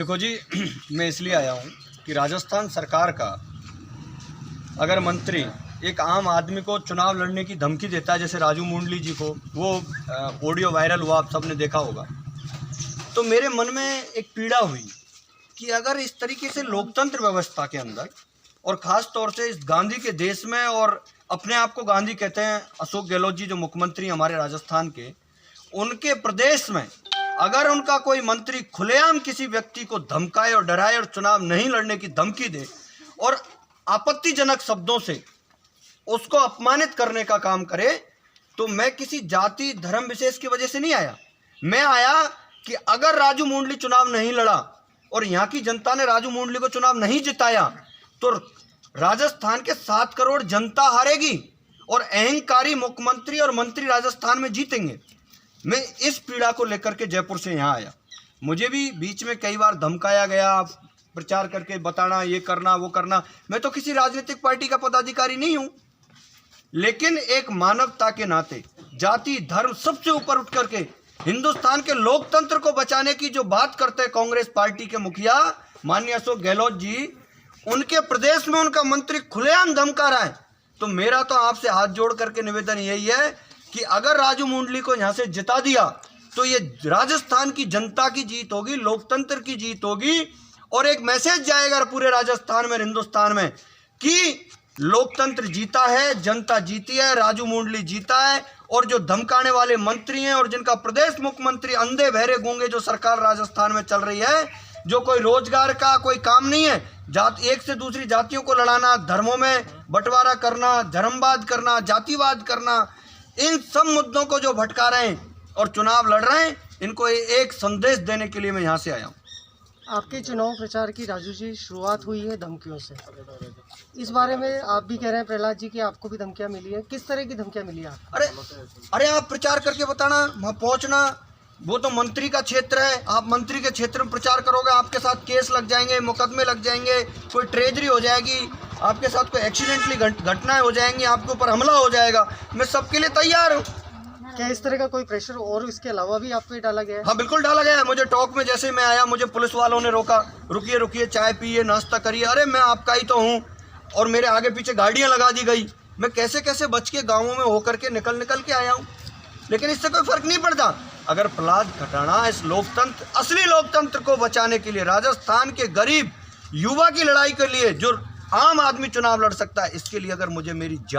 देखो जी, मैं इसलिए आया हूँ कि राजस्थान सरकार का अगर मंत्री एक आम आदमी को चुनाव लड़ने की धमकी देता है, जैसे राजू मुंडली जी को, वो ऑडियो वायरल हुआ, आप सबने देखा होगा, तो मेरे मन में एक पीड़ा हुई कि अगर इस तरीके से लोकतंत्र व्यवस्था के अंदर और ख़ास तौर से इस गांधी के देश में, और अपने आप को गांधी कहते हैं अशोक गहलोत जी जो मुख्यमंत्री हमारे राजस्थान के, उनके प्रदेश में अगर उनका कोई मंत्री खुलेआम किसी व्यक्ति को धमकाए और डराए और चुनाव नहीं लड़ने की धमकी दे और आपत्तिजनक शब्दों से उसको अपमानित करने का काम करे, तो मैं किसी जाति धर्म विशेष की वजह से नहीं आया। मैं आया कि अगर राजू मुंडली चुनाव नहीं लड़ा और यहाँ की जनता ने राजू मुंडली को चुनाव नहीं जिताया तो राजस्थान के 7 करोड़ जनता हारेगी और अहंकारी मुख्यमंत्री और मंत्री राजस्थान में जीतेंगे। मैं इस पीड़ा को लेकर के जयपुर से यहाँ आया। मुझे भी बीच में कई बार धमकाया गया, प्रचार करके बताना, ये करना वो करना। मैं तो किसी राजनीतिक पार्टी का पदाधिकारी नहीं हूँ, लेकिन एक मानवता के नाते जाति धर्म सबसे ऊपर उठ करके हिंदुस्तान के लोकतंत्र को बचाने की जो बात करते हैं कांग्रेस पार्टी के मुखिया माननीय अशोक गहलोत जी, उनके प्रदेश में उनका मंत्री खुलेआम धमका रहा है। तो मेरा तो आपसे हाथ जोड़ करके निवेदन यही है कि अगर राजू मुंडली को यहाँ से जिता दिया तो ये राजस्थान की जनता की जीत होगी, लोकतंत्र की जीत होगी, और एक मैसेज जाएगा पूरे राजस्थान में, हिंदुस्तान में, कि लोकतंत्र जीता है, जनता जीती है, राजू मुंडली जीता है। और जो धमकाने वाले मंत्री हैं और जिनका प्रदेश मुख्यमंत्री अंधे बहरे गूंगे जो सरकार राजस्थान में चल रही है, जो कोई रोजगार का कोई काम नहीं है, जात एक से दूसरी जातियों को लड़ाना, धर्मों में बंटवारा करना, धर्मवाद करना, जातिवाद करना, इन सब मुद्दों को जो भटका रहे हैं और चुनाव लड़ रहे हैं, इनको एक संदेश देने के लिए मैं यहाँ से आया हूँ। आपके चुनाव प्रचार की राजू जी शुरुआत हुई है धमकियों से। इस बारे में आप भी कह रहे हैं प्रहलाद जी कि आपको भी धमकियां मिली है। किस तरह की धमकियां मिली है? अरे आप प्रचार करके बताना, वहाँ पहुँचना, वो तो मंत्री का क्षेत्र है। आप मंत्री के क्षेत्र में प्रचार करोगे, आपके साथ केस लग जाएंगे, मुकदमे लग जाएंगे, कोई ट्रेजरी हो जाएगी, आपके साथ कोई एक्सीडेंटली घटनाएं हो जाएंगी, आपके ऊपर हमला हो जाएगा। मैं सबके लिए तैयार हूँ। क्या इस तरह का कोई प्रेशर और इसके अलावा भी आप पे डाला गया है? हाँ, बिल्कुल डाला गया है। मुझे टॉक में जैसे मैं आया, मुझे पुलिस वालों ने रोका, रुकिए रुकिए, चाय पिए, नाश्ता करिए। अरे मैं आपका ही तो हूँ, और मेरे आगे पीछे गाड़ियाँ लगा दी गई। मैं कैसे कैसे बच के गाँवों में होकर के निकल के आया हूँ, लेकिन इससे कोई फर्क नहीं पड़ता। अगर प्रहलाद खटाना इस लोकतंत्र, असली लोकतंत्र को बचाने के लिए, राजस्थान के गरीब युवा की लड़ाई के लिए, जो आम आदमी चुनाव लड़ सकता है, इसके लिए अगर मुझे मेरी